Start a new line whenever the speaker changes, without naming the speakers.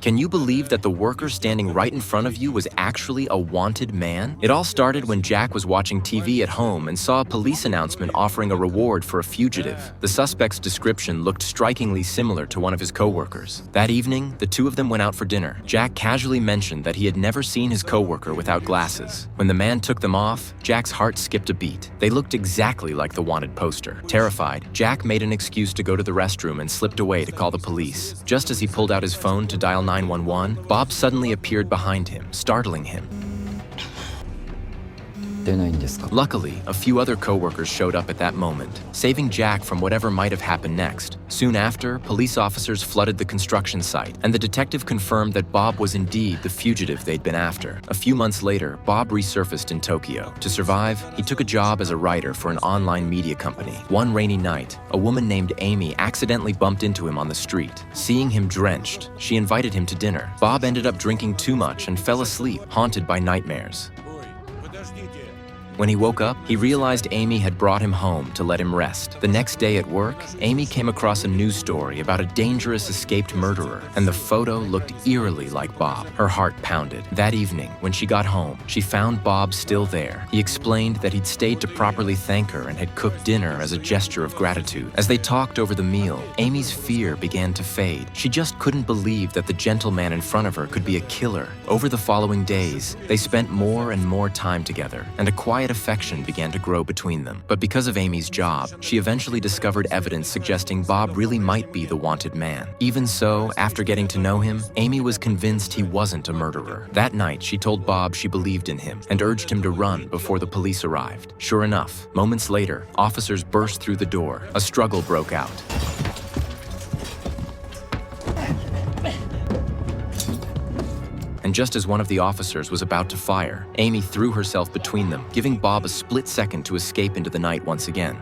Can you believe that the worker standing right in front of you was actually a wanted man? It all started when Jack was watching TV at home and saw a police announcement offering a reward for a fugitive. The suspect's description looked strikingly similar to one of his co-workers. That evening, the two of them went out for dinner. Jack casually mentioned that he had never seen his co-worker without glasses. When the man took them off, Jack's heart skipped a beat. They looked exactly like the wanted poster. Terrified, Jack made an excuse to go to the restroom and slipped away to call the police. Just as he pulled out his phone to dial 911, Bob suddenly appeared behind him, startling him. Luckily, a few other co-workers showed up at that moment, saving Jack from whatever might have happened next. Soon after, police officers flooded the construction site, and the detective confirmed that Bob was indeed the fugitive they'd been after. A few months later, Bob resurfaced in Tokyo. To survive, he took a job as a writer for an online media company. One rainy night, a woman named Amy accidentally bumped into him on the street. Seeing him drenched, she invited him to dinner. Bob ended up drinking too much and fell asleep, haunted by nightmares. When he woke up, he realized Amy had brought him home to let him rest. The next day at work, Amy came across a news story about a dangerous escaped murderer, and the photo looked eerily like Bob. Her heart pounded. That evening, when she got home, she found Bob still there. He explained that he'd stayed to properly thank her and had cooked dinner as a gesture of gratitude. As they talked over the meal, Amy's fear began to fade. She just couldn't believe that the gentleman in front of her could be a killer. Over the following days, they spent more and more time together, and a quiet affection began to grow between them. But because of Amy's job, she eventually discovered evidence suggesting Bob really might be the wanted man. Even so, after getting to know him, Amy was convinced he wasn't a murderer. That night, she told Bob she believed in him and urged him to run before the police arrived. Sure enough, moments later, officers burst through the door. A struggle broke out. And just as one of the officers was about to fire, Amy threw herself between them, giving Bob a split second to escape into the night once again.